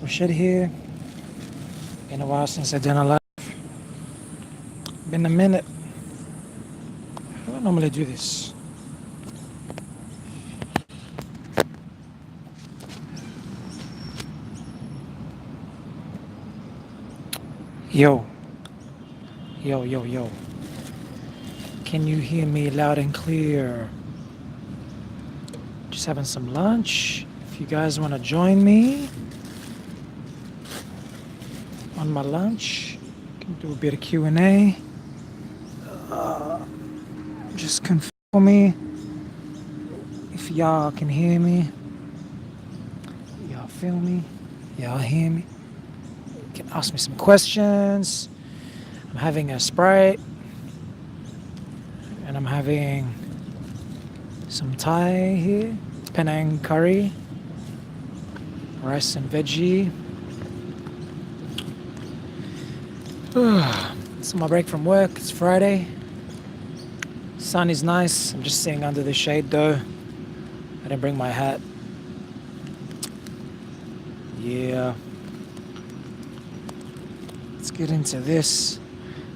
Rashid here. Been a while since I've done a live. Been a minute. How do I normally do this? Yo, yo, yo, yo. Can you hear me loud and clear? Just having some lunch. If you guys want to join me on my lunch, can do a bit of Q&A. Just confirm for me if y'all can hear me. Y'all feel me? Y'all hear me? You can ask me some questions. I'm having a Sprite and I'm having some Thai here, Penang curry, rice and veggie. It's my break from work. It's Friday. Sun is nice. I'm just sitting under the shade though. I didn't bring my hat. Yeah. Let's get into this.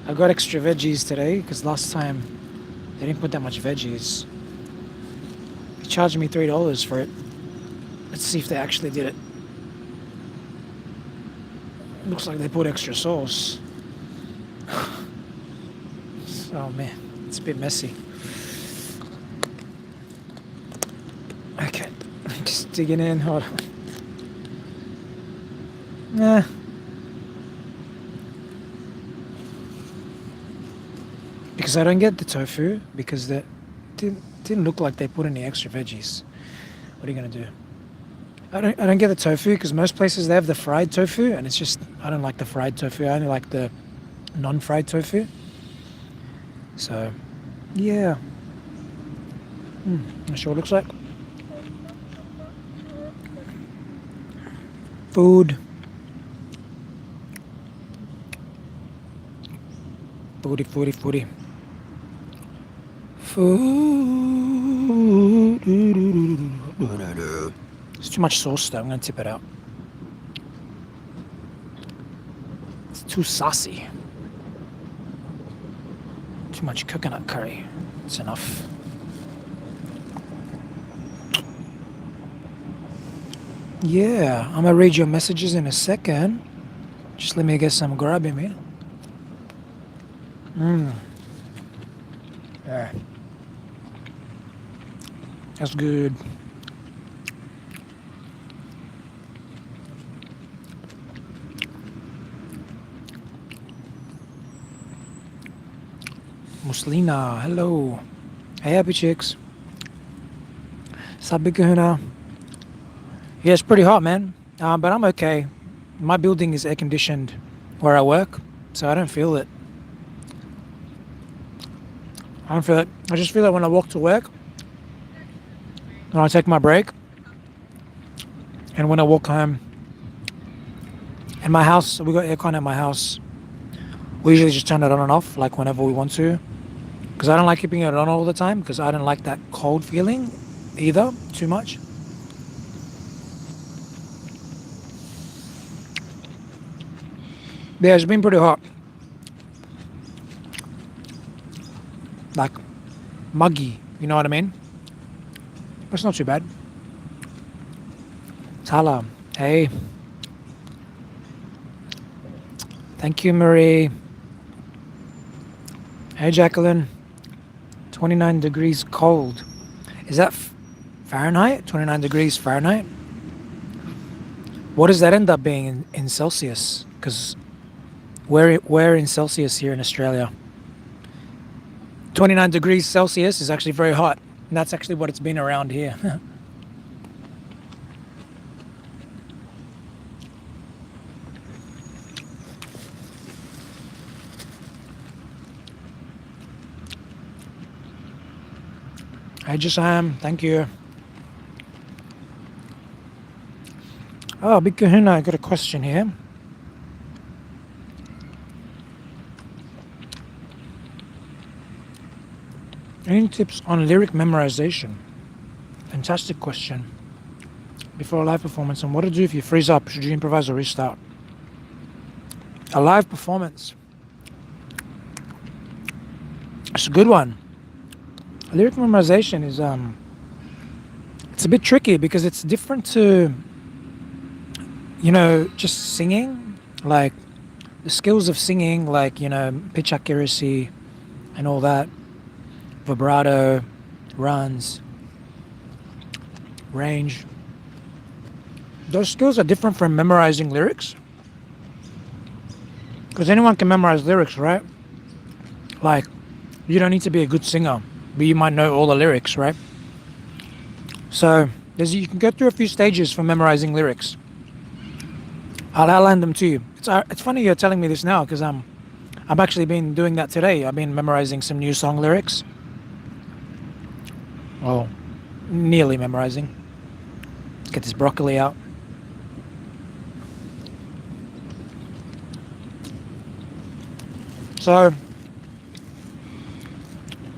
I got extra veggies today because last time they didn't put that much veggies. They charged me $3 for it. Let's see if they actually did it. Looks like they put extra sauce. Oh man, it's a bit messy. Okay, just digging in. Hold on. Nah. Because I don't get the tofu because that didn't look like they put any extra veggies. What are you gonna do? I don't get the tofu because most places they have the fried tofu and it's just I don't like the fried tofu. I only like the non-fried tofu. So yeah. Not sure what it looks like. Food. Foodie. Food. It's too much sauce though, I'm gonna tip it out. It's too saucy. Too much coconut curry. It's enough. Yeah, I'm gonna read your messages in a second. Just let me get some grub in me. Yeah. That's good. Muslina, hello. Hey, happy chicks. Sabi kahuna. Yeah, it's pretty hot, man. But I'm okay. My building is air conditioned where I work, so I don't feel it. I don't feel it. I just feel it when I walk to work, when I take my break, and when I walk home. In my house, we got aircon at my house. We usually just turn it on and off, like whenever we want to. Because I don't like keeping it on all the time, because I don't like that cold feeling either, too much. Yeah, it's been pretty hot. Like, muggy, you know what I mean? That's not too bad. Tala, hey. Thank you, Marie. Hey, Jacqueline. 29 degrees cold. Is that Fahrenheit? 29 degrees Fahrenheit? What does that end up being in Celsius? Because we're in Celsius here in Australia. 29 degrees Celsius is actually very hot. And that's actually what it's been around here. Hey, Jasam, thank you. Oh, Big Kahuna, I got a question here. Any tips on lyric memorization? Fantastic question. before a live performance and what to do if you freeze up. Should you improvise or restart? A live performance. It's a good one. Lyric memorization is it's a bit tricky because it's different to just singing, like the skills of singing, like pitch accuracy and all that, vibrato, runs, range. Those skills are different from memorizing lyrics. Because anyone can memorize lyrics, right? Like, you don't need to be a good singer, but you might know all the lyrics, right? So, you can go through a few stages for memorizing lyrics. I'll outline them to you. It's funny you're telling me this now, because I've actually been doing that today. I've been memorizing some new song lyrics. Well, nearly memorizing. Let's get this broccoli out. So,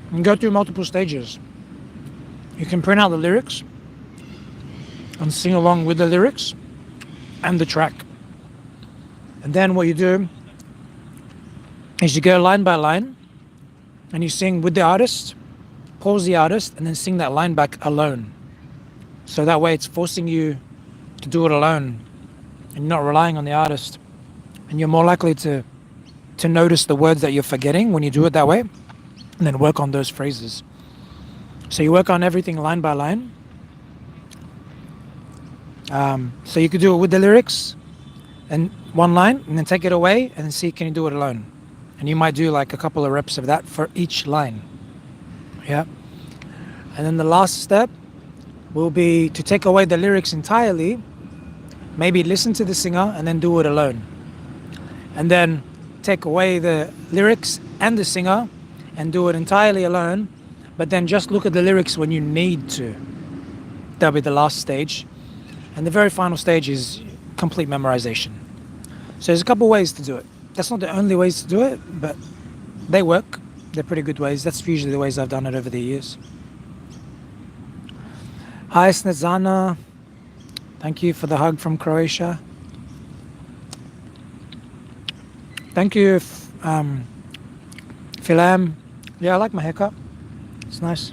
you can go through multiple stages. You can print out the lyrics and sing along with the lyrics and the track. And then what you do is you go line by line and you sing with the artist, pause the artist, and then sing that line back alone. So that way it's forcing you to do it alone and you're not relying on the artist. And you're more likely to notice the words that you're forgetting when you do it that way, and then work on those phrases. So you work on everything line by line. So you could do it with the lyrics and one line, and then take it away and then see, can you do it alone? And you might do like a couple of reps of that for each line. Yeah. And then the last step will be to take away the lyrics entirely, maybe listen to the singer and then do it alone. And then take away the lyrics and the singer and do it entirely alone, but then just look at the lyrics when you need to. That'll be the last stage. And the very final stage is complete memorization. So there's a couple ways to do it. That's not the only ways to do it, but they work. They're pretty good ways. That's usually the ways I've done it over the years. Hi, Snezana. Thank you for the hug from Croatia. Thank you, Philam. Yeah, I like my haircut. It's nice.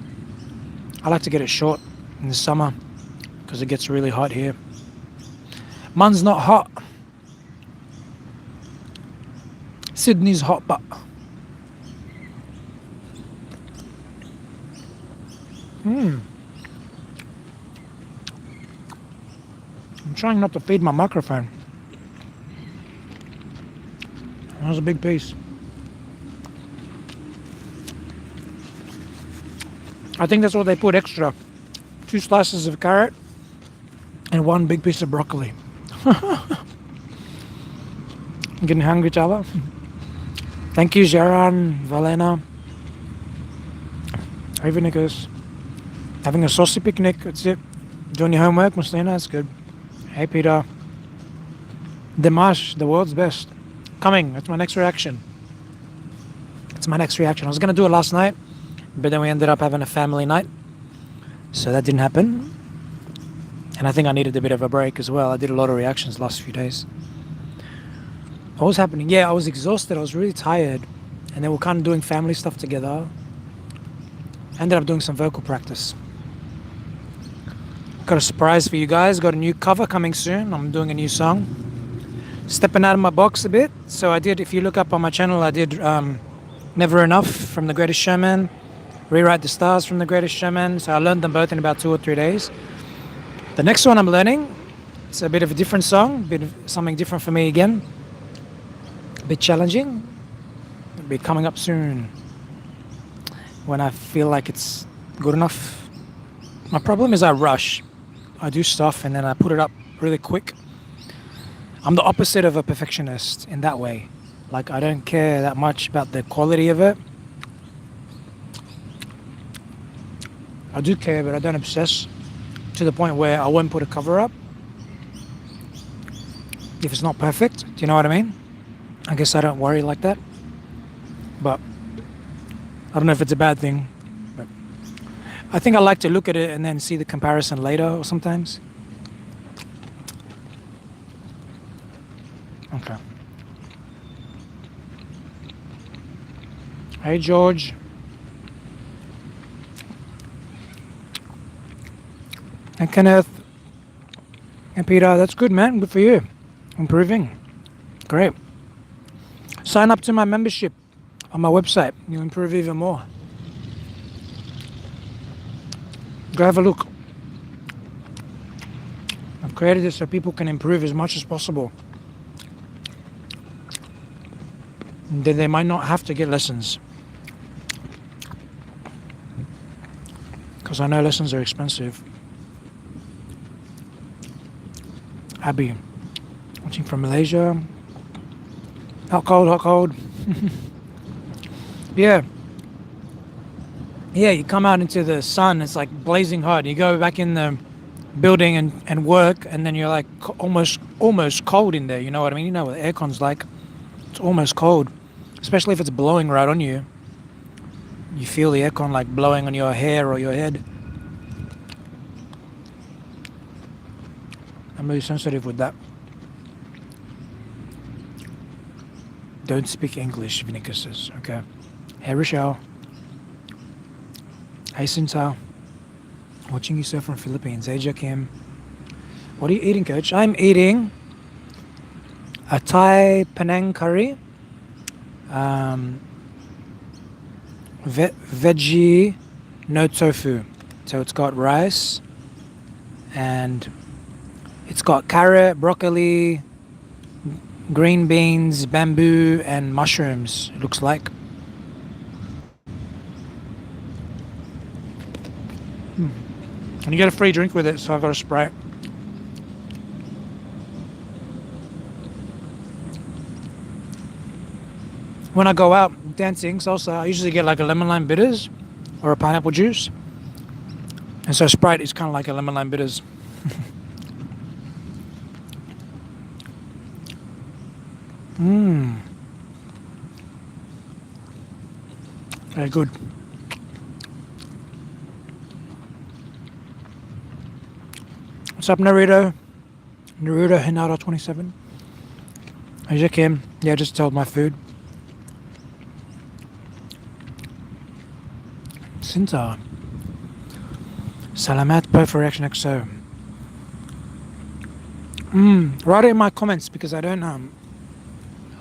I like to get it short in the summer because it gets really hot here. Mine's not hot. Sydney's hot, but I'm trying not to feed my microphone. That was a big piece. I think that's what they put extra. 2 slices of carrot and 1 big piece of broccoli. I'm getting hungry, Java. Thank you, Jaran, Valena. Hey, Vinicus. Having a saucy picnic, that's it. Doing your homework, Mustina, that's good. Hey, Peter. Dimash, the world's best. Coming, that's my next reaction. It's my next reaction. I was going to do it last night, but then we ended up having a family night. So that didn't happen. And I think I needed a bit of a break as well. I did a lot of reactions last few days. What was happening? Yeah, I was exhausted. I was really tired. And then we're kind of doing family stuff together. Ended up doing some vocal practice. Got a surprise for you guys. Got a new cover coming soon. I'm doing a new song. Stepping out of my box a bit. So I did, if you look up on my channel, I did Never Enough from The Greatest Showman, Rewrite the Stars from The Greatest Showman. So I learned them both in about 2 or 3 days. The next one I'm learning, it's a bit of a different song, a bit of something different for me again. A bit challenging. It'll be coming up soon when I feel like it's good enough. My problem is I rush. I do stuff and then I put it up really quick. I'm the opposite of a perfectionist in that way. Like, I don't care that much about the quality of it. I do care, but I don't obsess to the point where I won't put a cover up if it's not perfect. Do you know what I mean? I guess I don't worry like that. But I don't know if it's a bad thing. But I think I like to look at it and then see the comparison later or sometimes. Okay. Hey, George. And Kenneth. And Peter. That's good, man. Good for you. Improving. Great. Sign up to my membership on my website. You'll improve even more. Go have a look. I've created this so people can improve as much as possible. And then they might not have to get lessons. Because I know lessons are expensive. Abby, watching from Malaysia. Hot cold, hot cold. Yeah. Yeah, you come out into the sun, it's like blazing hot. You go back in the building and work, and then you're like almost cold in there. You know what I mean? You know what aircon's like. It's almost cold, especially if it's blowing right on you. You feel the aircon like blowing on your hair or your head. I'm really sensitive with that. Don't speak English, Vinica says. Okay. Hey, Rochelle. Hey, Sinta. Watching you sir from Philippines. Hey, Jakim. What are you eating, coach? I'm eating a Thai Penang curry. Veggie, no tofu. So it's got rice and it's got carrot, broccoli, green beans, bamboo, and mushrooms, it looks like. And you get a free drink with it, so I've got a Sprite. When I go out dancing salsa, I usually get like a lemon lime bitters or a pineapple juice. And so Sprite is kind of like a lemon lime bitters. Mmm. Very good. What's up, Naruto? Naruto Hinata 27. Hey, Jakim. Yeah, I just told my food. Sinta. Salamat po for Reaction XO. Write it in my comments because I don't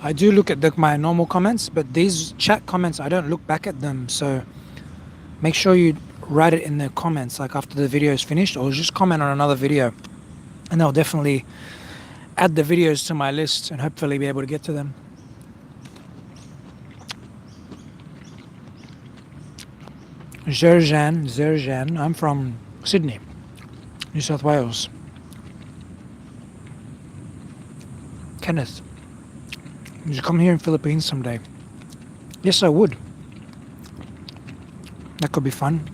I do look at my normal comments, but these chat comments I don't look back at them, so make sure you write it in the comments like after the video is finished, or just comment on another video and I'll definitely add the videos to my list and hopefully be able to get to them. Zerjan, I'm from Sydney, New South Wales. Kenneth, would you come here in Philippines someday? Yes, I would. That could be fun.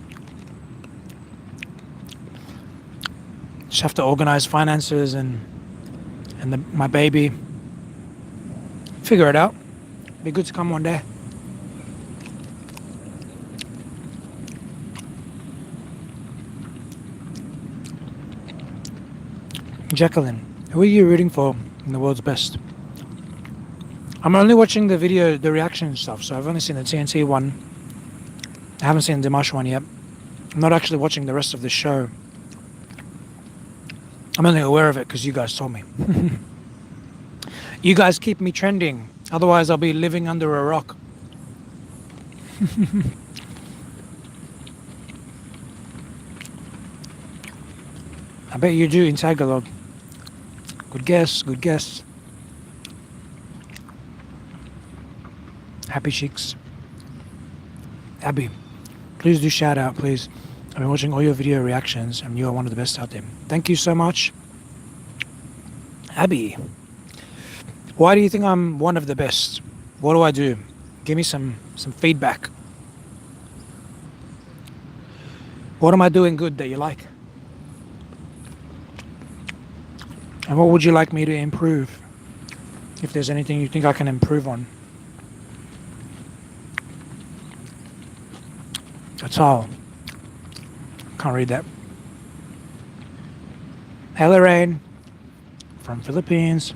Just have to organize finances and my baby. Figure it out. Be good to come one day. Jacqueline, who are you rooting for in the world's best? I'm only watching the reaction stuff, so I've only seen the TNT one. I haven't seen the Dimash one yet. I'm not actually watching the rest of the show. I'm only aware of it because you guys told me. You guys keep me trending, otherwise I'll be living under a rock. I bet you do in Tagalog. Good guess, good guess. Happy cheeks. Abby, please do shout out, please. I've been watching all your video reactions and you are one of the best out there. Thank you so much. Abby, why do you think I'm one of the best? What do I do? Give me some feedback. What am I doing good that you like? And what would you like me to improve? If there's anything you think I can improve on. That's all. Can't read that. Hey, Lorraine from Philippines.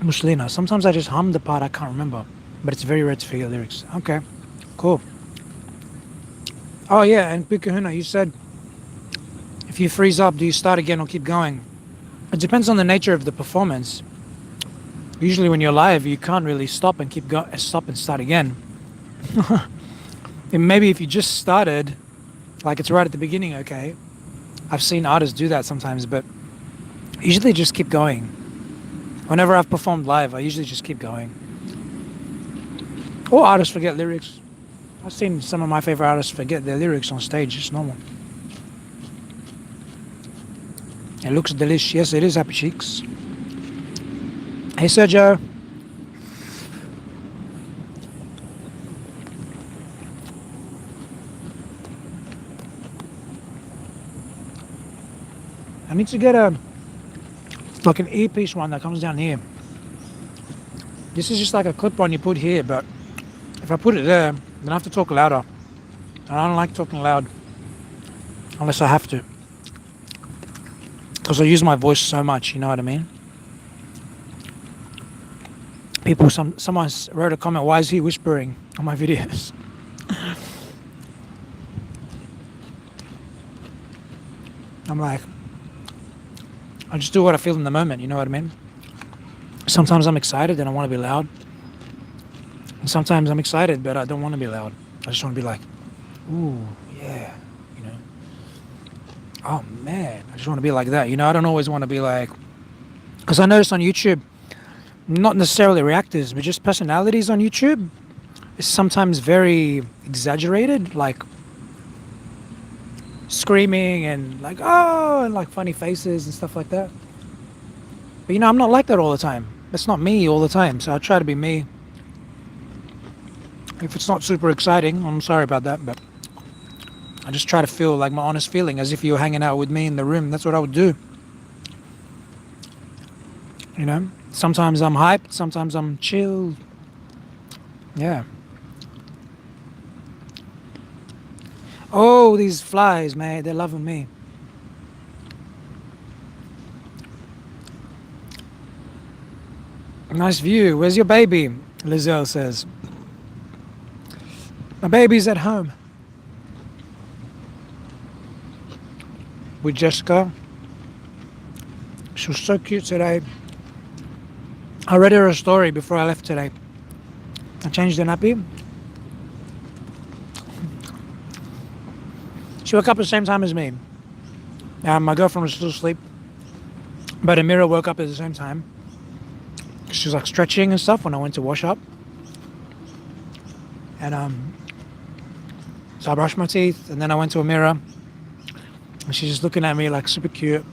Muslina. Sometimes I just hum the part, I can't remember. But it's very rare to forget lyrics. Okay, cool. Oh yeah, and Pikahuna, you said if you freeze up, do you start again or keep going? It depends on the nature of the performance. Usually when you're live, you can't really stop and stop and start again. And maybe if you just started, like it's right at the beginning, okay. I've seen artists do that sometimes, but usually just keep going. Whenever I've performed live, I usually just keep going. Or artists forget lyrics. I've seen some of my favorite artists forget their lyrics on stage. It's normal. It looks delicious. Yes, it is, Happy Cheeks. Hey, Sergio. I need to get like an earpiece one that comes down here. This is just like a clip on you put here, but if I put it there, then I have to talk louder. And I don't like talking loud unless I have to. Because I use my voice so much, you know what I mean? Someone wrote a comment, why is he whispering on my videos? I'm like, I just do what I feel in the moment, you know what I mean? Sometimes I'm excited and I want to be loud. And sometimes I'm excited, but I don't want to be loud. I just want to be like, ooh, yeah, you know? Oh man, I just want to be like that. You know, I don't always want to be like, because I noticed on YouTube, not necessarily reactors, but just personalities on YouTube is sometimes very exaggerated, like screaming and like, oh, and like funny faces and stuff like that. But you know, I'm not like that all the time. That's not me all the time. So I try to be me. If it's not super exciting, I'm sorry about that, but I just try to feel like my honest feeling as if you were hanging out with me in the room. That's what I would do. You know, sometimes I'm hyped, sometimes I'm chill. Yeah. Oh, these flies, man, they're loving me. Nice view. Where's your baby? Lizelle says. My baby's at home. With Jessica. She was so cute today. I read her a story before I left today. I changed the nappy. She woke up at the same time as me. My girlfriend was still asleep. But Amira woke up at the same time. She was like stretching and stuff when I went to wash up. And so I brushed my teeth and then I went to Amira. And she's just looking at me like super cute.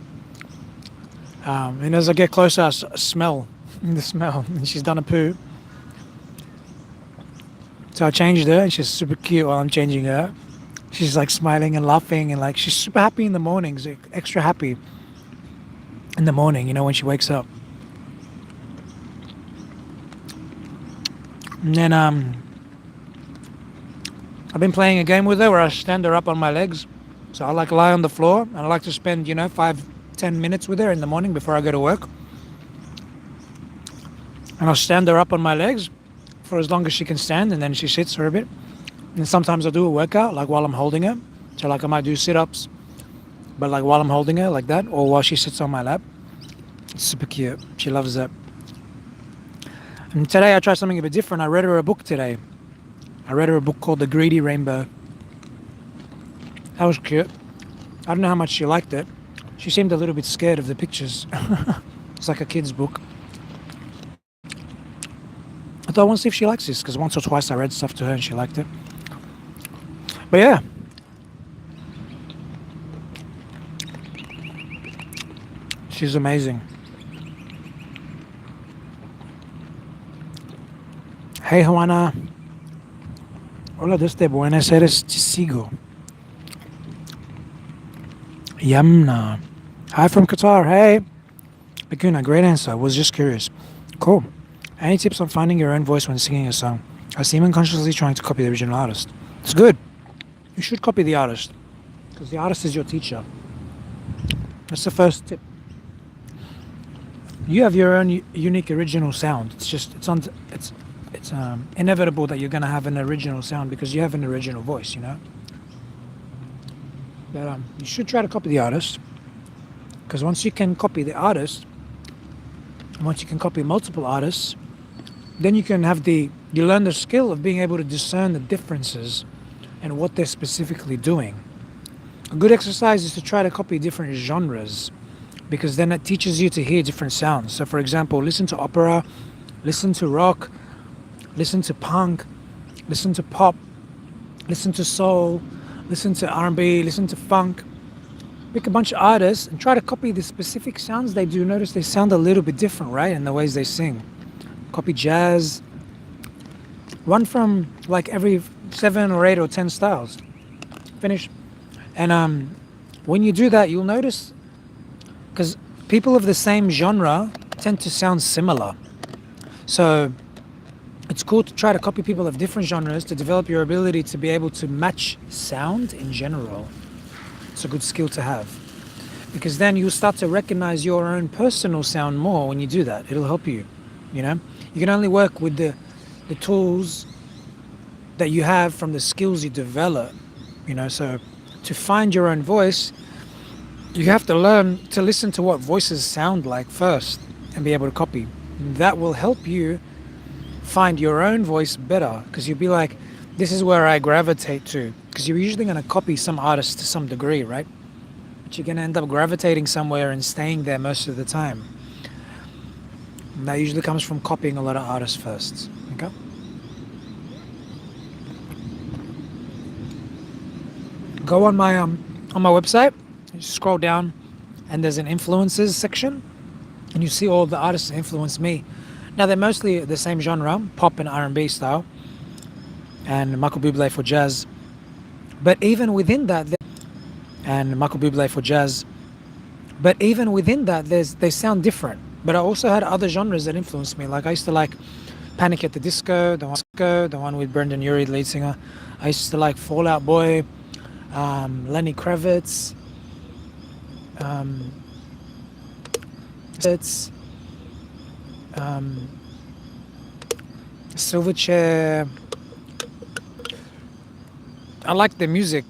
And as I get closer, I smell the smell. And she's done a poo. So I changed her and she's super cute while I'm changing her. She's like smiling and laughing and like she's super happy in the mornings, like, extra happy in the morning, you know, when she wakes up. And then I've been playing a game with her where I stand her up on my legs. So I like lie on the floor and I like to spend, 5-10 minutes with her in the morning before I go to work. And I'll stand her up on my legs for as long as she can stand, and then she sits for a bit. And sometimes I do a workout, like while I'm holding her. So like I might do sit-ups, but like while I'm holding her like that, or while she sits on my lap. It's super cute. She loves that. And today I tried something a bit different. I read her a book today. I read her a book called The Greedy Rainbow. That was cute. I don't know how much she liked it. She seemed a little bit scared of the pictures. It's like a kid's book. I thought I want to see if she likes this, because once or twice I read stuff to her and she liked it. But yeah. She's amazing. Hey Juana. Hola desde Buenos Aires, te sigo. Yamna. Hi from Qatar. Hey. Laguna, great answer. Was just curious. Cool. Any tips on finding your own voice when singing a song? I seem unconsciously trying to copy the original artist. It's good. You should copy the artist, because the artist is your teacher. That's the first tip. you have your own unique original sound. It's inevitable that you're gonna have an original sound because you have an original voice, you know. But you should try to copy the artist because once you can copy the artist, once you can copy multiple artists, then you learn the skill of being able to discern the differences and what they're specifically doing. A good exercise is to try to copy different genres because then it teaches you to hear different sounds. So, for example, listen to opera, listen to rock, listen to punk, listen to pop, listen to soul, listen to R&B, listen to funk. Pick a bunch of artists and try to copy the specific sounds they do. Notice they sound a little bit different, right? In the ways they sing. Copy jazz. One from like every 7 or 8 or 10 styles. Finish. And when you do that, you'll notice because people of the same genre tend to sound similar. So it's cool to try to copy people of different genres to develop your ability to be able to match sound in general. It's a good skill to have because then you'll start to recognize your own personal sound more when you do that. It'll help you, you know. You can only work with the tools that you have from the skills you develop, you know. So to find your own voice, you have to learn to listen to what voices sound like first and be able to copy. That will help you find your own voice better because you'll be like, this is where I gravitate to. Because you're usually going to copy some artist to some degree, right? But you're going to end up gravitating somewhere and staying there most of the time. And that usually comes from copying a lot of artists first. Okay? Go on my website, you scroll down, and there's an influences section, and you see all the artists that influence me. Now they're mostly the same genre, pop and R&B style, and Michael Bublé for jazz. But even within that, they sound different. But I also had other genres that influenced me. Like I used to like Panic at the Disco, the one with Brendan Urie, the lead singer. I used to like Fall Out Boy, Lenny Kravitz, Silverchair. I like their music,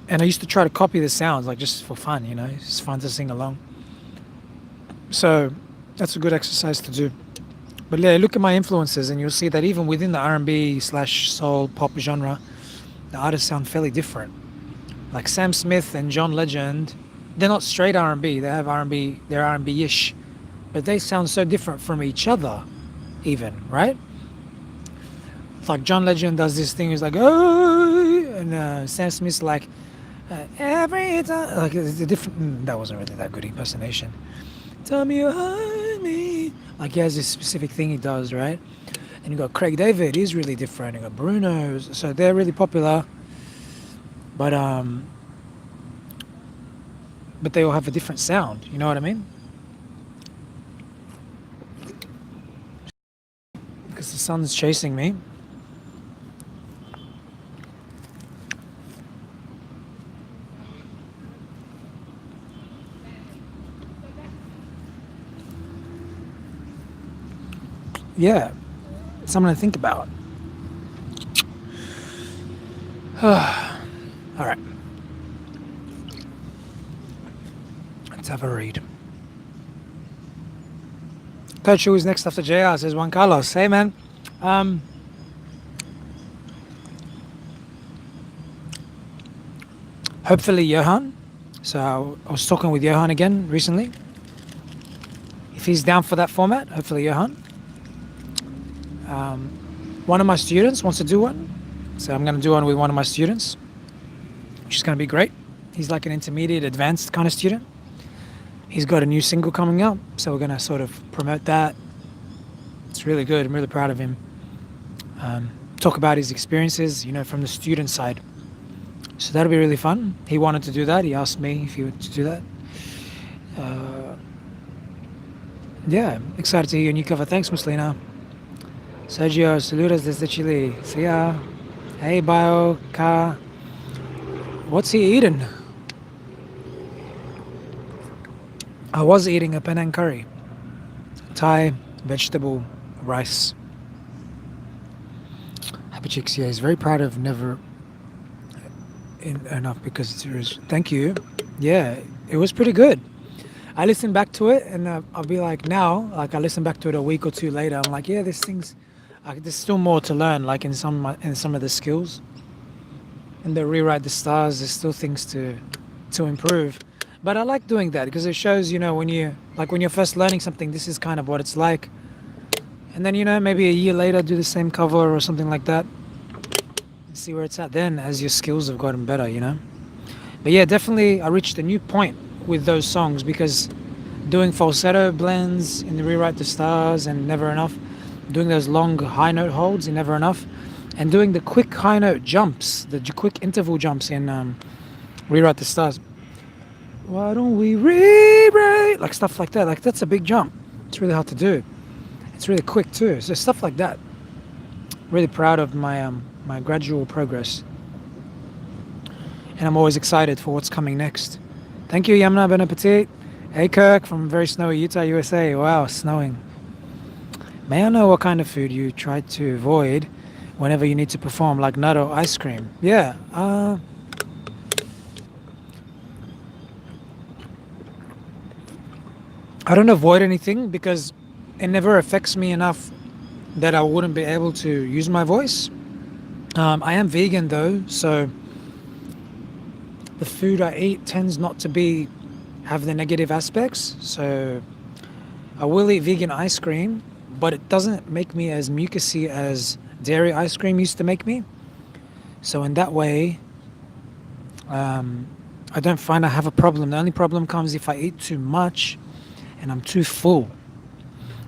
and I used to try to copy the sounds, like just for fun, you know. It's fun to sing along. So that's a good exercise to do. But yeah, look at my influences, and you'll see that even within the R&B/soul pop genre, the artists sound fairly different. Like Sam Smith and John Legend, they're not straight R&B. They have R&B, they're R&B-ish, but they sound so different from each other, even, right? Like John Legend does this thing, he's like, oh, and Sam Smith's like, every time, like it's a different. That wasn't really that good impersonation. Tell me you hurt me. Like he has this specific thing he does, right? And you got Craig David, he's really different. You got Bruno, so they're really popular, but they all have a different sound. You know what I mean? Because the sun's chasing me. Yeah, something to think about. All right, let's have a read. Coach, who is next after JR, says Juan Carlos. Hey, man. Hopefully Johan. So I was talking with Johan again recently. If he's down for that format, hopefully Johan. One of my students wants to do one, so I'm going to do one with one of my students, which is going to be great. He's like an intermediate, advanced kind of student. He's got a new single coming up, so we're going to sort of promote that. It's really good. I'm really proud of him. Talk about his experiences, you know, from the student side. So that'll be really fun. He wanted to do that. He asked me if he would do that. Yeah, excited to hear your new cover. Thanks, Muslina. Sergio, saludos desde Chile. See ya. Hey, Bio, Ka. What's he eating? I was eating a Penang curry. Thai vegetable rice. Happy Chicks, yeah, he's very proud of never enough because it was. Thank you. Yeah, it was pretty good. I listened back to it and I'll be like, now, like I listen back to it a week or two later. I'm like, yeah, there's still more to learn. Like in some of the skills, and the rewrite the stars. There's still things to improve. But I like doing that because it shows, when when you're first learning something, this is kind of what it's like. And then, maybe a year later, do the same cover or something like that. And see where it's at then as your skills have gotten better. But yeah, definitely I reached a new point with those songs because doing falsetto blends in the Rewrite the Stars and Never Enough, doing those long high note holds in Never Enough, and doing the quick high note jumps, the quick interval jumps in Rewrite the Stars. Why don't we rewrite? Like stuff like that. Like that's a big jump. It's really hard to do. It's really quick too. So stuff like that. Really proud of my gradual progress. And I'm always excited for what's coming next. Thank you, Yamna Bon Appetit. Hey, Kirk from very snowy Utah, USA. Wow, snowing. May I know what kind of food you try to avoid whenever you need to perform, like nut or ice cream? Yeah. I don't avoid anything because it never affects me enough that I wouldn't be able to use my voice. I am vegan though, so the food I eat tends not to have the negative aspects. So I will eat vegan ice cream, but it doesn't make me as mucusy as dairy ice cream used to make me. So in that way, I don't find I have a problem. The only problem comes if I eat too much and I'm too full.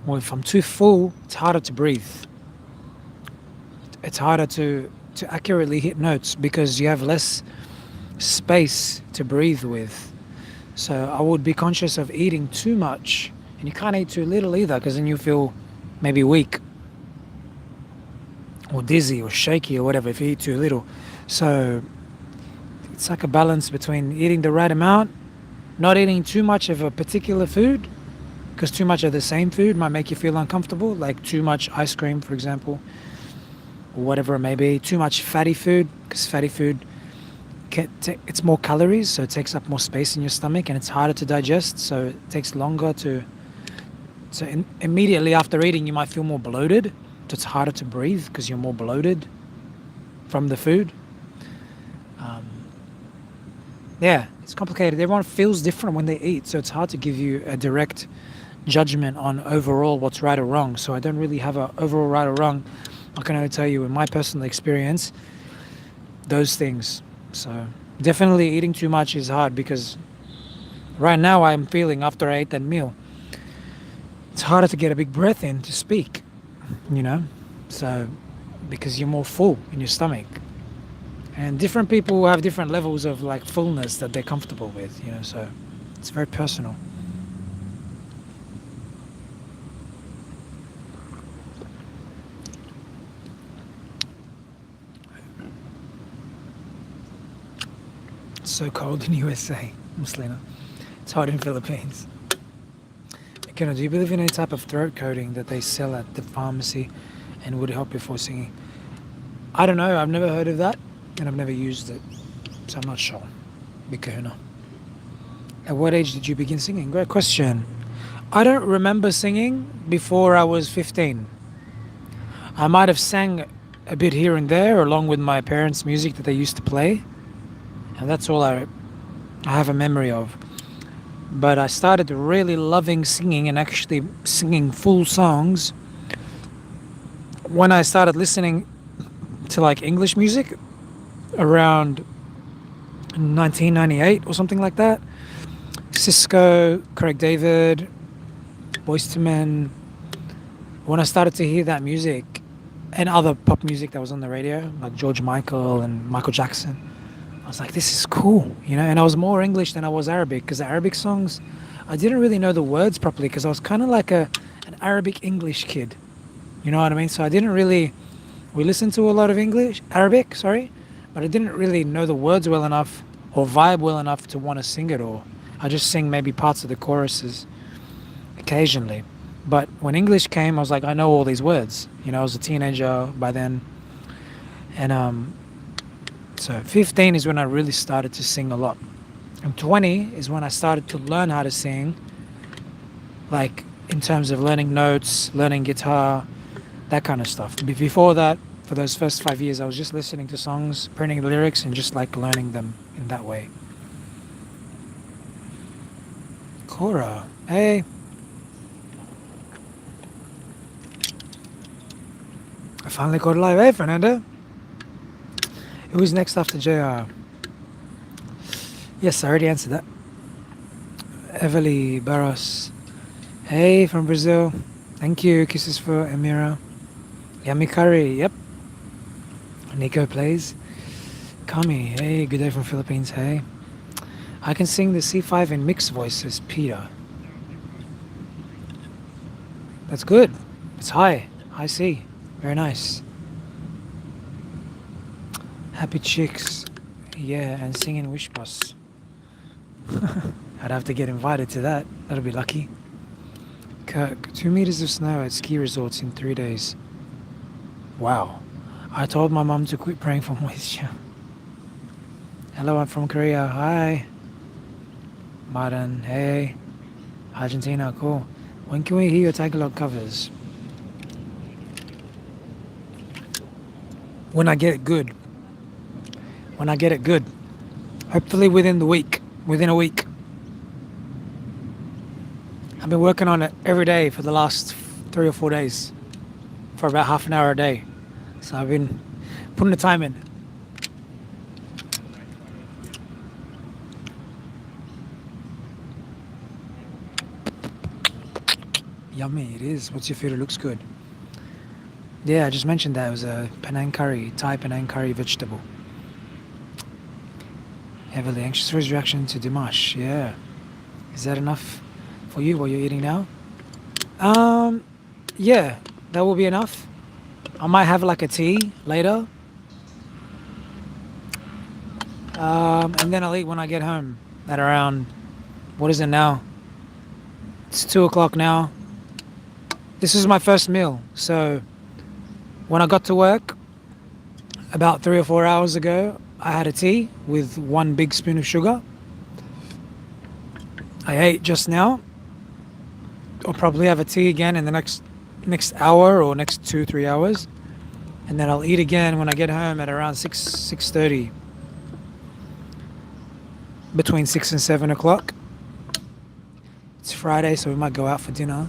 Well, if I'm too full, it's harder to breathe. It's harder to accurately hit notes because you have less space to breathe with. So I would be conscious of eating too much, and you can't eat too little either because then you feel maybe weak or dizzy or shaky or whatever if you eat too little. So it's like a balance between eating the right amount, not eating too much of a particular food because too much of the same food might make you feel uncomfortable, like too much ice cream, for example, or whatever it may be. Too much fatty food because fatty food it's more calories, so it takes up more space in your stomach and it's harder to digest, so it takes longer immediately after eating you might feel more bloated, so it's harder to breathe because you're more bloated from the food. Yeah, it's complicated. Everyone feels different when they eat, so it's hard to give you a direct judgment on overall what's right or wrong. So I don't really have a overall right or wrong. I can only tell you in my personal experience those things. So definitely eating too much is hard because right now I'm feeling after I ate that meal, it's harder to get a big breath in to speak, so because you're more full in your stomach. And different people have different levels of like fullness that they're comfortable with, so it's very personal. It's so cold in USA, Muslina. It's hot in Philippines. McKenna, do you believe in any type of throat coating that they sell at the pharmacy and would help before singing? I don't know. I've never heard of that and I've never used it, so I'm not sure. Big kahuna. At what age did you begin singing? Great question. I don't remember singing before I was 15. I might have sang a bit here and there along with my parents' music that they used to play, and that's all I have a memory of. But I started really loving singing and actually singing full songs when I started listening to like English music around 1998 or something like that. Cisco, Craig David, Boyz II Men. When I started to hear that music and other pop music that was on the radio, like George Michael and Michael Jackson, I was like, this is cool, and I was more English than I was Arabic because the Arabic songs, I didn't really know the words properly because I was kind of like an Arabic English kid. You know what I mean? So we listened to a lot of Arabic, but I didn't really know the words well enough or vibe well enough to want to sing it all. I just sing maybe parts of the choruses occasionally. But when English came, I was like, I know all these words. I was a teenager by then, and so 15 is when I really started to sing a lot, and 20 is when I started to learn how to sing, like in terms of learning notes, learning guitar, that kind of stuff. Before that, for those first 5 years, I was just listening to songs, printing the lyrics, and just like learning them in that way. Cora, hey. I finally got live. Hey, Fernando. Who's next after JR? Yes, I already answered that. Evely Barros. Hey, from Brazil. Thank you. Kisses for Emira. Yummy curry. Yep. Nico plays. Kami. Hey, good day from Philippines. Hey. I can sing the C5 in mixed voice, says Peter. That's good. It's high. High C. Very nice. Happy chicks. Yeah, and singing Wish Bus. I'd have to get invited to that. That'll be lucky. Kirk, 2 meters of snow at ski resorts in 3 days. Wow. I told my mum to quit praying for moisture. Hello, I'm from Korea. Hi. Martin, hey. Argentina, cool. When can we hear your Tagalog covers? When I get it good. When I get it good. Hopefully within a week. I've been working on it every day for the last 3 or 4 days. For about half an hour a day. So I've been putting the time in. Yummy, it is. What's your food? It looks good. Yeah, I just mentioned that. It was a Penang curry, Thai Penang curry vegetable. Heavily anxious for his reaction to Dimash. Yeah. Is that enough for you while you're eating now? Yeah, that will be enough. I might have like a tea later. And then I'll eat when I get home at around, what is it now? It's 2 o'clock now. This is my first meal. So when I got to work about 3 or 4 hours ago, I had a tea with 1 big spoon of sugar. I ate just now. I'll probably have a tea again in the next hour or next 2-3 hours, and then I'll eat again when I get home at around 6:30, between 6 and 7 o'clock. It's Friday, so we might go out for dinner.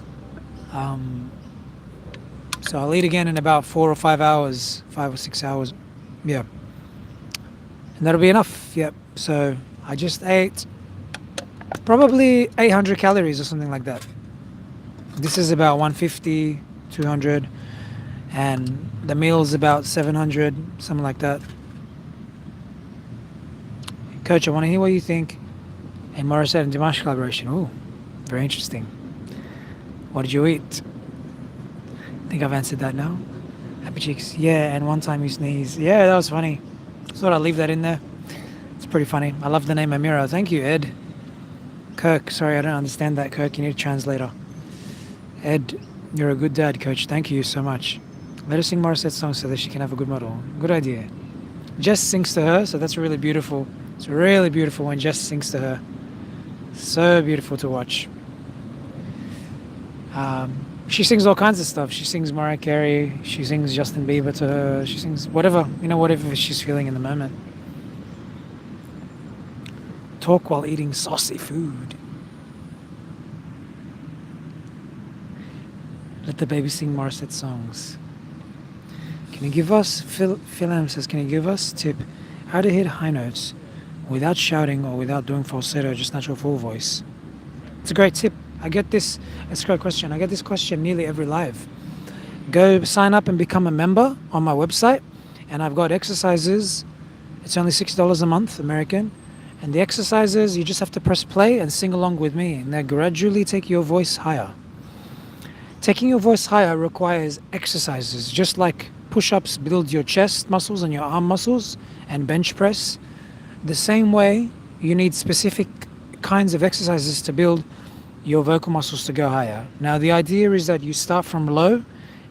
So I'll eat again in about 4 or 5 hours, 5 or 6 hours. Yeah, and that'll be enough. Yep. So I just ate probably 800 calories or something like that. This is about 150, 200, and the meal's about 700, something like that. Coach, I want to hear what you think. And Morissette and Dimash collaboration. Ooh, very interesting. What did you eat? I think I've answered that now. Happy cheeks. Yeah, and one time you sneeze. Yeah, that was funny. Thought I'd leave that in there. It's pretty funny. I love the name Amira. Thank you, Ed. Kirk, sorry, I don't understand that, Kirk. You need a translator. Ed, you're a good dad, Coach. Thank you so much. Let her sing Morissette's song so that she can have a good model. Good idea. Jess sings to her, so that's really beautiful. It's really beautiful when Jess sings to her. So beautiful to watch. She sings all kinds of stuff. She sings Mariah Carey. She sings Justin Bieber to her. She sings whatever, whatever she's feeling in the moment. Talk while eating saucy food. Let the baby sing Morissette songs. Can you give us, Phil M says, can you give us a tip how to hit high notes without shouting or without doing falsetto, just natural full voice? It's a great tip. It's a great question. I get this question nearly every live. Go sign up and become a member on my website, and I've got exercises. It's only $6 a month, American. And the exercises, you just have to press play and sing along with me, and they gradually take your voice higher. Taking your voice higher requires exercises, just like push-ups build your chest muscles and your arm muscles, and bench press. The same way, you need specific kinds of exercises to build your vocal muscles to go higher. Now, the idea is that you start from low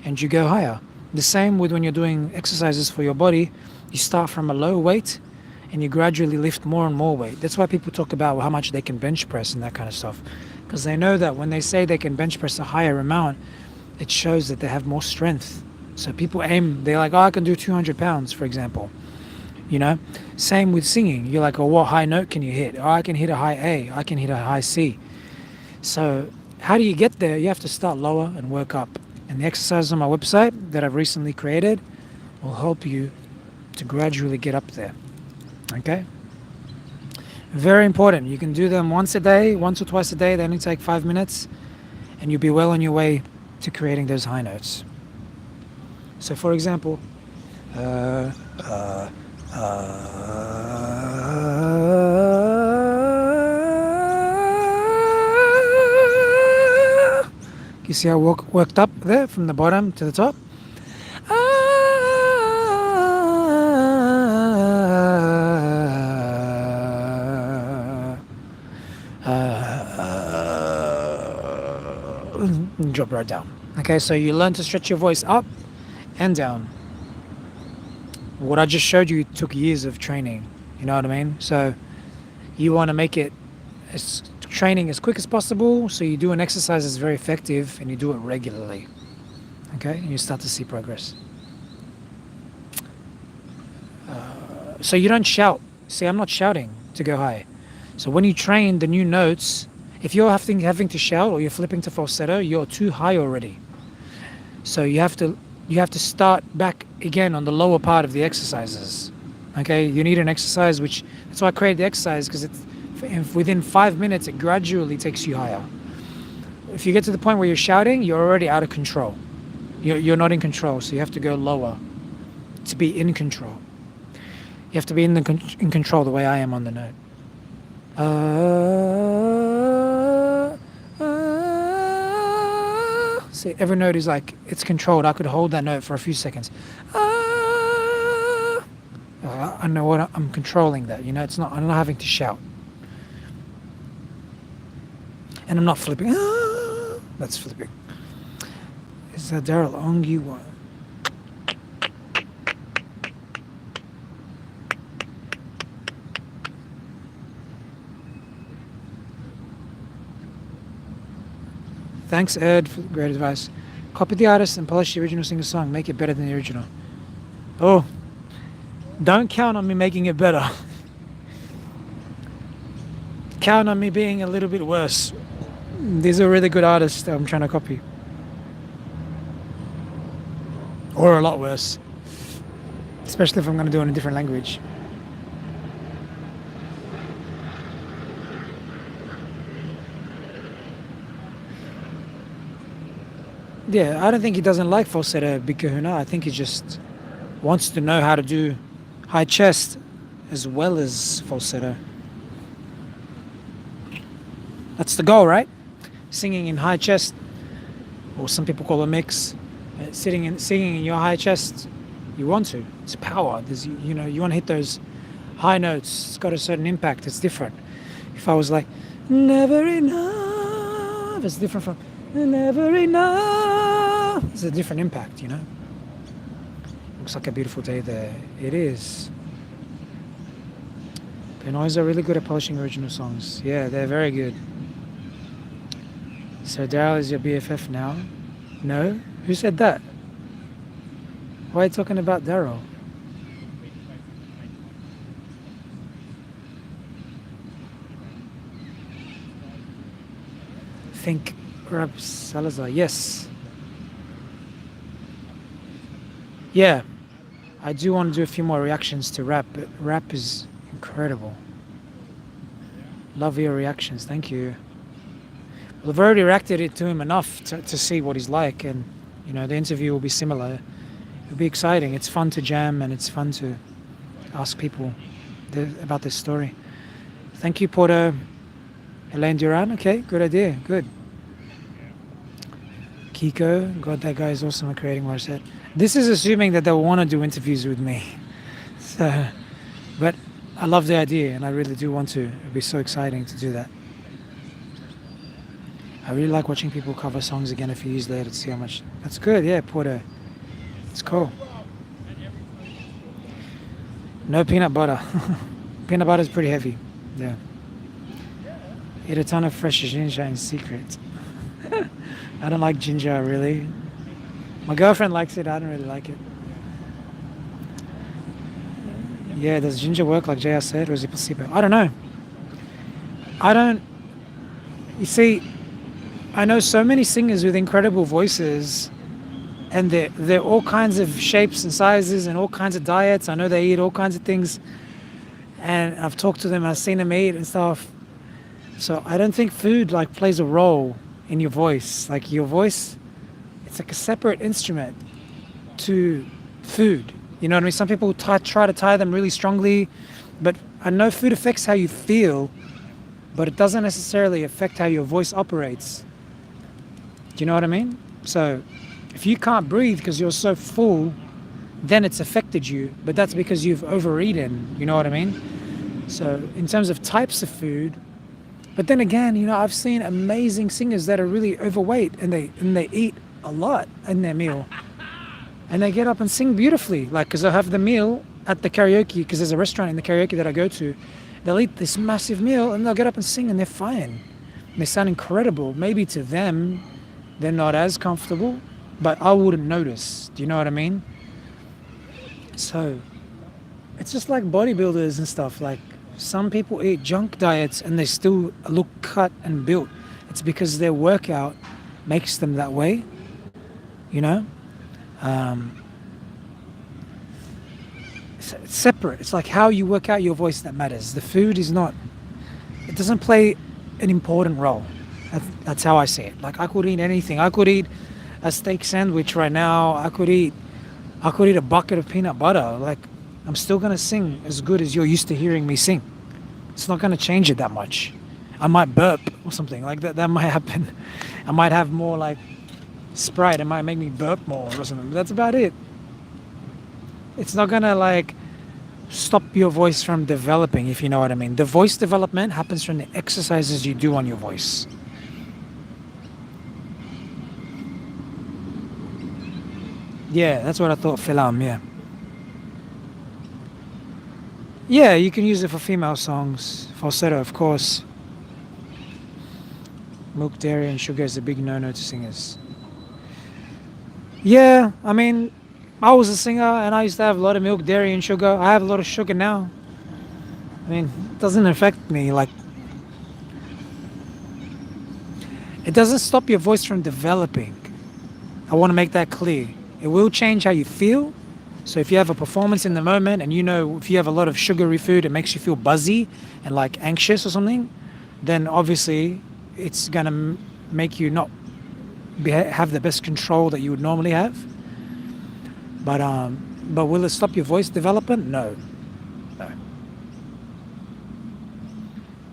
and you go higher. The same with when you're doing exercises for your body, you start from a low weight and you gradually lift more and more weight. That's why people talk about how much they can bench press and that kind of stuff. Because they know that when they say they can bench press a higher amount, it shows that they have more strength. So people aim, they're like, oh, I can do 200 pounds, for example. You know, same with singing. You're like, oh, what high note can you hit? Oh, I can hit a high A, I can hit a high C. So how do you get there? You have to start lower and work up. And the exercises on my website that I've recently created will help you to gradually get up there. Okay? Very important. You can do them once a day, once or twice a day. They only take 5 minutes, and you'll be well on your way to creating those high notes. So, for example, you see how I worked up there from the bottom to the top? Drop right down. Okay, so you learn to stretch your voice up and down. What I just showed you took years of training. You know what I mean? So you want to make it training as quick as possible, so you do an exercise that's very effective and you do it regularly. Okay, and you start to see progress. So you don't shout. See, I'm not shouting to go high. So when you train the new notes, if you're having to shout or you're flipping to falsetto, you're too high already. So you have to start back again on the lower part of the exercises. Okay, you need an exercise that's why I created the exercise, because within 5 minutes it gradually takes you higher. If you get to the point where you're shouting, you're already out of control. You're not in control, so you have to go lower to be in control. You have to be in control the way I am on the note. See, every note is like, it's controlled. I could hold that note for a few seconds. I know what I'm controlling that. You know, I'm not having to shout. And I'm not flipping. That's flipping. Is that Daryl Ongi one? Thanks, Ed, for great advice. Copy the artist and polish the original singer's song. Make it better than the original. Oh, don't count on me making it better. Count on me being a little bit worse. These are really good artists that I'm trying to copy. Or a lot worse. Especially if I'm going to do it in a different language. Yeah, I don't think he doesn't like falsetto, Big Kahuna. I think he just wants to know how to do high chest as well as falsetto. That's the goal, right? Singing in high chest, or some people call it a mix. Singing in your high chest, you want to. It's power. You want to hit those high notes. It's got a certain impact. It's different. If I was like, never enough, it's different from never enough. It's a different impact, you know. Looks like a beautiful day there. It is. Pinoys are really good at polishing original songs. Yeah, they're very good. So Daryl is your BFF now? No? Who said that? Why are you talking about Daryl? Think Rap Salazar. Yes. Yeah. I do want to do a few more reactions to rap, but rap is incredible. Love your reactions. Thank you. Well, I've already reacted it to him enough to see what he's like, and you know, the interview will be similar. It'll be exciting. It's fun to jam, and it's fun to ask people about this story. Thank you, Porto. Elaine Duran. Okay, good idea. Good. Kiko. God, that guy is awesome at creating what I said. This is assuming that they'll want to do interviews with me. So, but I love the idea, and I really do want to. It'd be so exciting to do that. I really like watching people cover songs again a few years later to see how much. That's good, yeah, Porto. It's cool. No peanut butter. Peanut butter is pretty heavy. Yeah. Eat a ton of fresh ginger in secret. I don't like ginger really. My girlfriend likes it. I don't really like it. Yeah, does ginger work like JR said, or is it placebo? I don't know. I don't. You see, I know so many singers with incredible voices, and they're all kinds of shapes and sizes and all kinds of diets. I know they eat all kinds of things, and I've talked to them. I've seen them eat and stuff. So I don't think food like plays a role in your voice. Like your voice, it's like a separate instrument to food. You know what I mean? Some people try to tie them really strongly, but I know food affects how you feel, but it doesn't necessarily affect how your voice operates. Do you know what I mean? So if you can't breathe because you're so full, then it's affected you, but that's because you've overeaten. You know what I mean? So in terms of types of food, but then again, you know, I've seen amazing singers that are really overweight and they eat a lot in their meal. And they get up and sing beautifully, like, because they'll have the meal at the karaoke, because there's a restaurant in the karaoke that I go to. They'll eat this massive meal and they'll get up and sing and they're fine. And they sound incredible. Maybe to them, they're not as comfortable, but I wouldn't notice. Do you know what I mean? So it's just like bodybuilders and stuff. Like some people eat junk diets and they still look cut and built. It's because their workout makes them that way, you know? It's separate. It's like how you work out your voice that matters. The food is not, it doesn't play an important role. That's how I see it. Like I could eat anything. I could eat a steak sandwich right now. I could eat a bucket of peanut butter. Like I'm still gonna sing as good as you're used to hearing me sing. It's not gonna change it that much. I might burp or something like that. That might happen. I might have more like Sprite. It might make me burp more or something. That's about it. It's not gonna like stop your voice from developing, if you know what I mean. The voice development happens from the exercises you do on your voice. Yeah, that's what I thought, Philam, yeah. Yeah, you can use it for female songs. Falsetto, of course. Milk, dairy, and sugar is a big no-no to singers. Yeah, I mean, I was a singer and I used to have a lot of milk, dairy, and sugar. I have a lot of sugar now. I mean, it doesn't affect me. Like, it doesn't stop your voice from developing. I want to make that clear. It will change how you feel. So if you have a performance in the moment and you know if you have a lot of sugary food, it makes you feel buzzy and like anxious or something, then obviously it's going to make you not have the best control that you would normally have. But will it stop your voice development? No. No.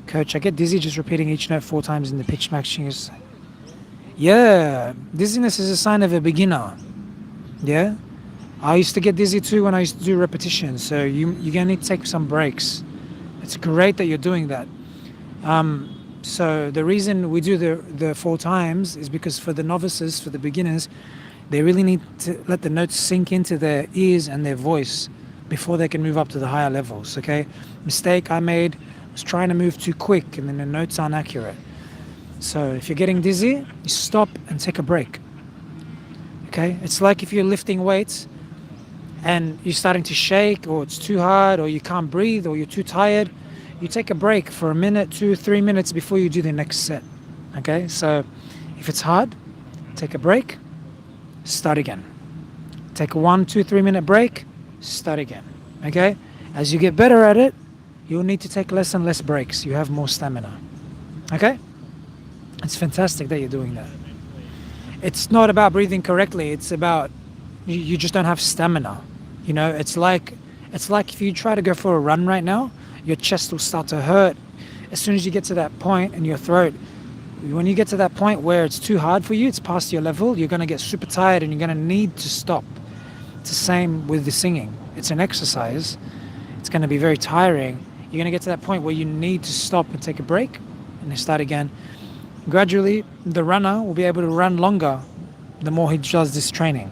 Coach, I get dizzy just repeating each note 4 times in the pitch matching. Yeah, dizziness is a sign of a beginner. Yeah, I used to get dizzy too when I used to do repetitions. So you're gonna need to take some breaks. It's great that you're doing that. So the reason we do the 4 times is because for the novices, for the beginners, they really need to let the notes sink into their ears and their voice before they can move up to the higher levels. Okay, mistake I made was trying to move too quick and then the notes aren't accurate. So if you're getting dizzy, you stop and take a break. Okay, it's like if you're lifting weights and you're starting to shake or it's too hard or you can't breathe or you're too tired, you take a break for a minute, 2, 3 minutes before you do the next set. Okay, so if it's hard, take a break, start again. Take a 1, 2, 3 minute break, start again. Okay, as you get better at it, you'll need to take less and less breaks. You have more stamina. Okay, it's fantastic that you're doing that. It's not about breathing correctly. It's about you just don't have stamina. You know, it's like if you try to go for a run right now, your chest will start to hurt as soon as you get to that point, and your throat. When you get to that point where it's too hard for you, it's past your level, you're going to get super tired and you're going to need to stop. It's the same with the singing. It's an exercise. It's going to be very tiring. You're going to get to that point where you need to stop and take a break and then start again. gradually the runner will be able to run longer the more he does this training.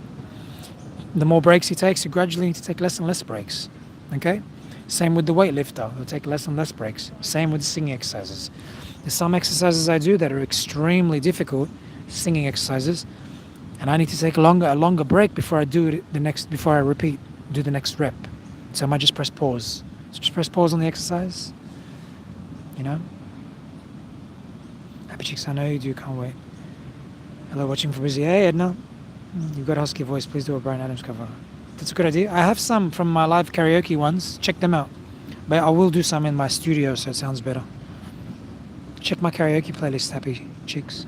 The more breaks he takes, you gradually need to take less and less breaks. Okay? Same with the weightlifter, he'll take less and less breaks. Same with the singing exercises. There's some exercises I do that are extremely difficult, singing exercises, and I need to take a longer break before I do it before I repeat, do the next rep. So I might just press pause. So just press pause on the exercise. You know? Happy Chicks, I know you do, can't wait. Hello, watching from Brizzy. Hey, Edna. You've got a husky voice, please do a Bryan Adams cover. That's a good idea. I have some from my live karaoke ones. Check them out. But I will do some in my studio so it sounds better. Check my karaoke playlist, Happy Chicks.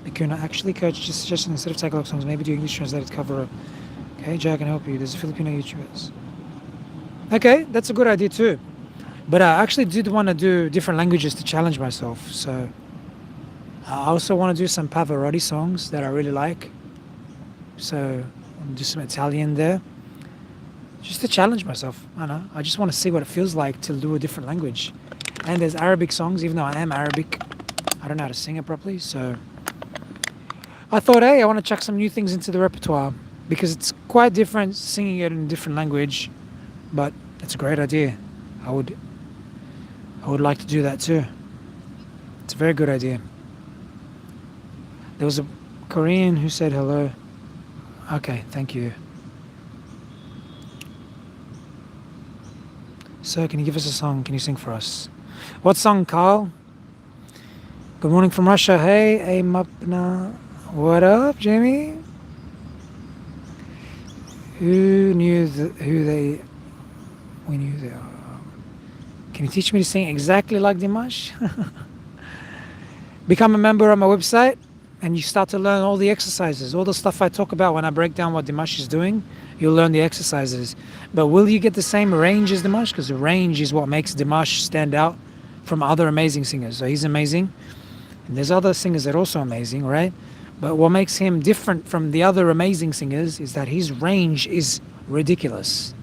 Bakuna, actually, coach, just suggesting instead of Tagalog songs, maybe do English translated cover. Okay, Jay, I can help you. There's a Filipino YouTubers. Okay, that's a good idea too. But I actually did want to do different languages to challenge myself. So I also want to do some Pavarotti songs that I really like. So I'll do some Italian there. Just to challenge myself. I don't know. I just want to see what it feels like to do a different language. And there's Arabic songs, even though I am Arabic. I don't know how to sing it properly. So I thought, hey, I want to chuck some new things into the repertoire. Because it's quite different singing it in a different language. But it's a great idea. I would like to do that too. It's a very good idea. There was a Korean who said hello. Okay, thank you. So, can you give us a song? Can you sing for us? What song, Carl? Good morning from Russia. Hey, Mapna. What up, Jamie? We knew they are. Can you teach me to sing exactly like Dimash? Become a member on my website and you start to learn all the exercises, all the stuff I talk about when I break down what Dimash is doing. You'll learn the exercises. But will you get the same range as Dimash? Because the range is what makes Dimash stand out from other amazing singers. So he's amazing. And there's other singers that are also amazing, right? But what makes him different from the other amazing singers is that his range is ridiculous.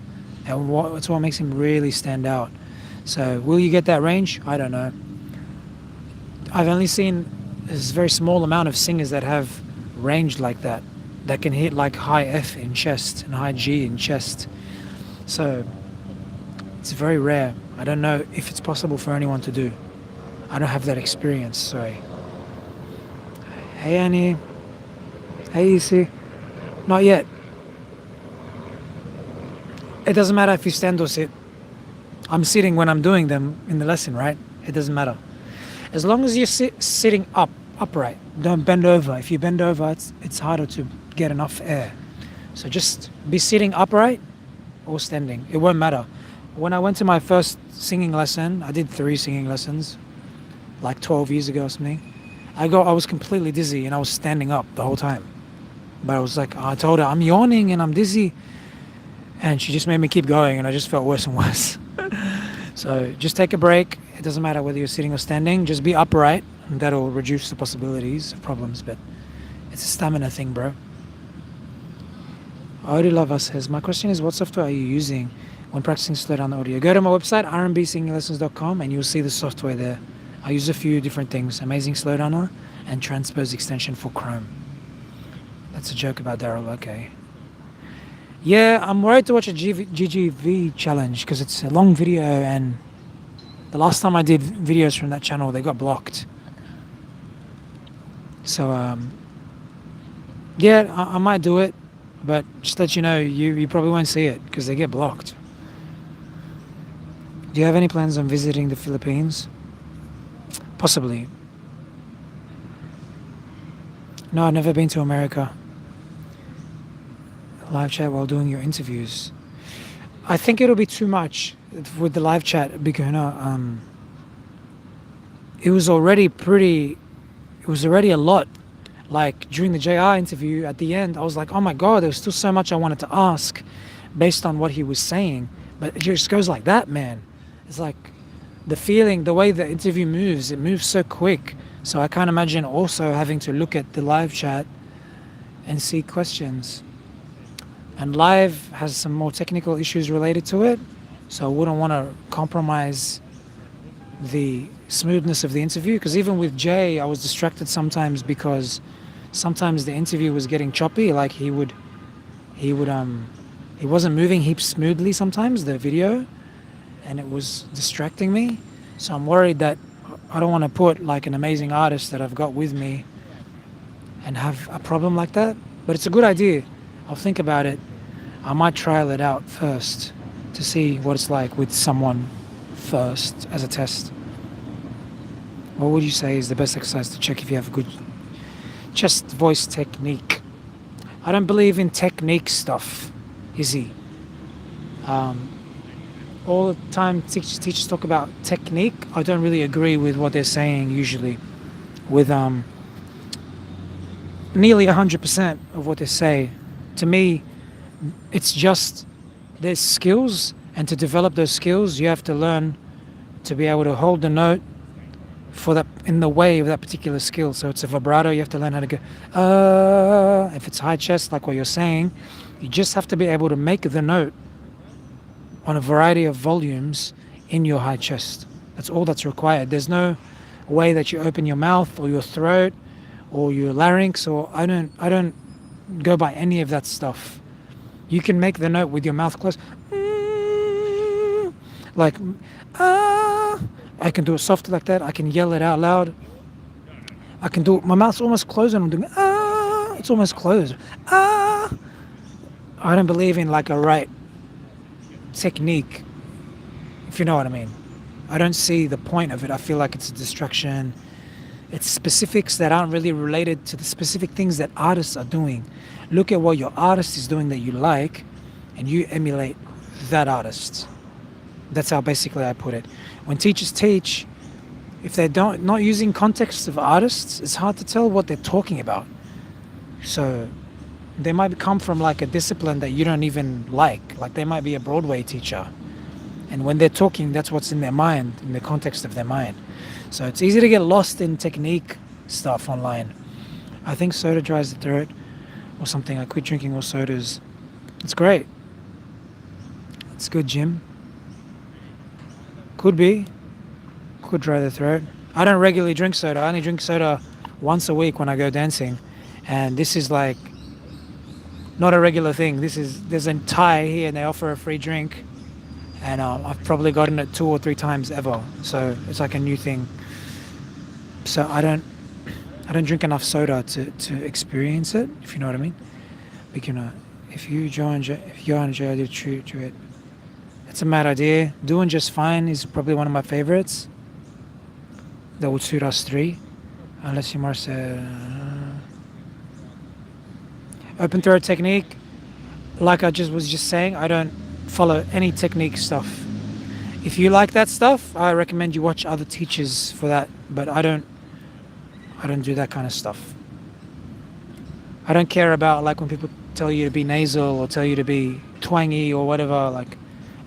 And it's what makes him really stand out. So will you get that range? I don't know. I've only seen a very small amount of singers that have range like that can hit like high F in chest and high G in chest. So it's very rare. I don't know if it's possible for anyone to do. I don't have that experience, sorry. Hey Annie. Hey Isi. Not yet. It doesn't matter if you stand or sit. I'm sitting when I'm doing them in the lesson, right? It doesn't matter. As long as you're sitting upright, don't bend over. If you bend over, it's harder to get enough air. So just be sitting upright or standing. It won't matter. When I went to my first singing lesson, I did 3 singing lessons, like 12 years ago or something. I was completely dizzy and I was standing up the whole time. But I told her, I'm yawning and I'm dizzy. And she just made me keep going and I just felt worse and worse. So just take a break. It doesn't matter whether you're sitting or standing. Just be upright and that'll reduce the possibilities of problems. But it's a stamina thing, bro. Odilava says, my question is, what software are you using when practicing slow down the audio? Go to my website, rmbsinginglessons.com, and you'll see the software there. I use a few different things. Amazing Slowdowner and Transpose extension for Chrome. That's a joke about Daryl, okay. Yeah, I'm worried to watch a GGV challenge because it's a long video and the last time I did videos from that channel, they got blocked. So, yeah, I might do it, but just let you know, you probably won't see it because they get blocked. Do you have any plans on visiting the Philippines? Possibly. No, I've never been to America. Live chat while doing your interviews. I think it'll be too much with the live chat because it was already a lot. Like during the JR interview at the end, I was like, oh my God, there was still so much I wanted to ask based on what he was saying. But it just goes like that, man. It's like the feeling, the way the interview moves, it moves so quick. So I can't imagine also having to look at the live chat and see questions. And live has some more technical issues related to it, so I wouldn't want to compromise the smoothness of the interview. Because even with Jay, I was distracted sometimes because sometimes the interview was getting choppy. Like he would he wasn't moving heaps smoothly sometimes, the video, and it was distracting me. So I'm worried that I don't want to put like an amazing artist that I've got with me and have a problem like that. But it's a good idea. I'll think about it. I might trial it out first to see what it's like with someone first as a test. What would you say is the best exercise to check if you have a good chest voice technique? I don't believe in technique stuff, Izzy. Um, all the time teachers talk about technique. I don't really agree with what they're saying usually. With nearly 100% of what they say, to me, it's just there's skills, and to develop those skills, you have to learn to be able to hold the note for that in the way of that particular skill. So it's a vibrato, you have to learn how to go if it's high chest like what you're saying, you just have to be able to make the note on a variety of volumes in your high chest. That's all that's required. There's no way that you open your mouth or your throat or your larynx, or I don't go by any of that stuff. You can make the note with your mouth closed, like I can do it soft like that. I can yell it out loud. I can do it. My mouth's almost closed and I'm doing it's almost closed. I don't believe in like a right technique, if you know what I mean. I don't see the point of it. I feel like it's a distraction. It's specifics that aren't really related to the specific things that artists are doing. Look at what your artist is doing that you like, and you emulate that artist. That's how basically I put it. When teachers teach, if they don't not using context of artists, it's hard to tell what they're talking about. So they might come from like a discipline that you don't even like. Like they might be a Broadway teacher, and when they're talking, that's what's in their mind, in the context of their mind. So it's easy to get lost in technique stuff online. I think soda dries the throat or something. I quit drinking all sodas. It's great. It's good, Jim. Could be. Could dry the throat. I don't regularly drink soda. I only drink soda once a week when I go dancing. And this is like not a regular thing. There's a Thai here and they offer a free drink. And I've probably gotten it 2 or 3 times ever. So it's like a new thing. So I don't drink enough soda to experience it, if you know what I mean. But you know, if you enjoy the truth to it, it's a mad idea. Doing Just Fine is probably one of my favorites. That would suit us 3. Unless you must open throat technique. Like I was just saying, I don't follow any technique stuff. If you like that stuff, I recommend you watch other teachers for that. But I don't do that kind of stuff. I don't care about like when people tell you to be nasal or tell you to be twangy or whatever, like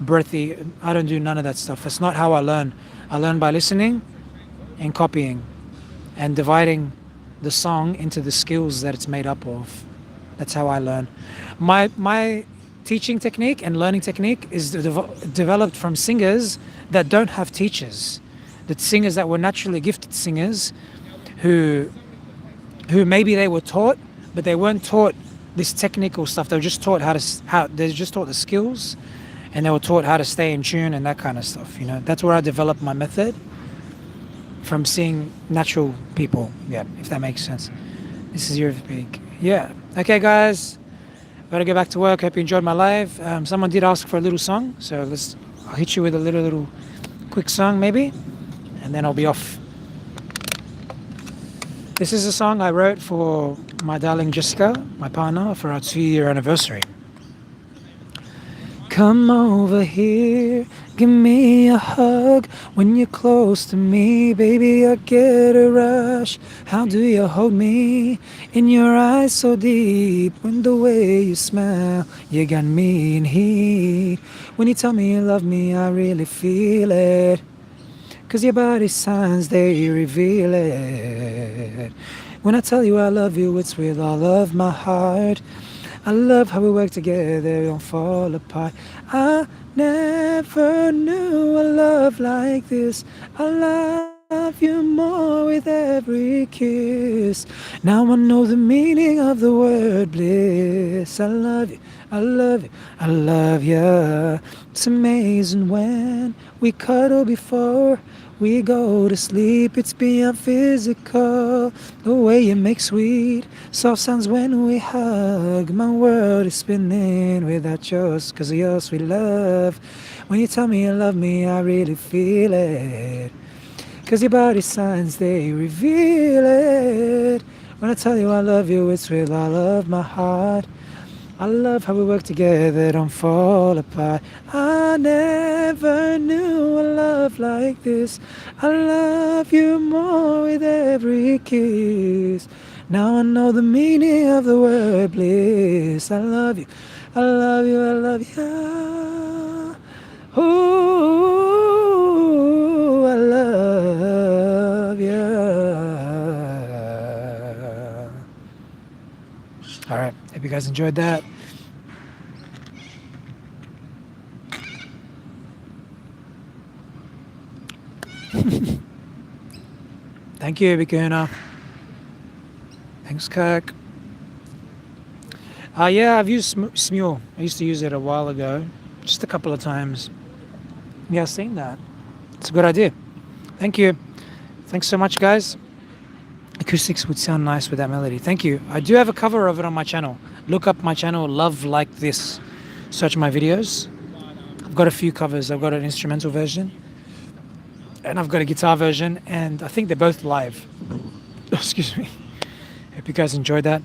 breathy. I don't do none of that stuff. It's not how I learn. I learn by listening and copying and dividing the song into the skills that it's made up of. That's how I learn. My teaching technique and learning technique is developed from singers that don't have teachers. The singers that were naturally gifted singers who maybe they were taught, but they weren't taught this technical stuff. They were just taught they just taught the skills, and they were taught how to stay in tune and that kind of stuff. You know, that's where I developed my method, from seeing natural people. Yeah, if that makes sense. This is your big. Yeah. Okay, guys. Gotta get back to work. Hope you enjoyed my live. Someone did ask for a little song, so I'll hit you with a little quick song maybe, and then I'll be off. This is a song I wrote for my darling Jessica, my partner, for our 2-year anniversary. Come over here, give me a hug. When you're close to me, baby, I get a rush. How do you hold me? In your eyes so deep. When the way you smile, you got me in heat. When you tell me you love me, I really feel it. 'Cause your body signs, they reveal it. When I tell you I love you, it's with all of my heart. I love how we work together, don't fall apart. I never knew a love like this. I love you more with every kiss. Now I know the meaning of the word bliss. I love you, I love you, I love you. It's amazing when we cuddle before we go to sleep. It's beyond physical. The way you make sweet soft sounds when we hug. My world is spinning without yours, 'cause of your sweet love. When you tell me you love me, I really feel it. 'Cause your body signs, they reveal it. When I tell you I love you, it's with all of my heart. I love how we work together, don't fall apart. I never knew a love like this. I love you more with every kiss. Now I know the meaning of the word bliss. I love you, I love you, I love you. Ooh, I love you. All right, hope you guys enjoyed that. Thank you, Bikuna. Thanks, Kirk. Yeah, I've used Smule. I used to use it a while ago, just a couple of times. Yeah, I've seen that. It's a good idea. Thank you. Thanks so much, guys. Acoustics would sound nice with that melody. Thank you. I do have a cover of it on my channel. Look up my channel, Love Like This. Search my videos. I've got a few covers. I've got an instrumental version, and I've got a guitar version, and I think they're both live. Excuse me. Hope you guys enjoyed that.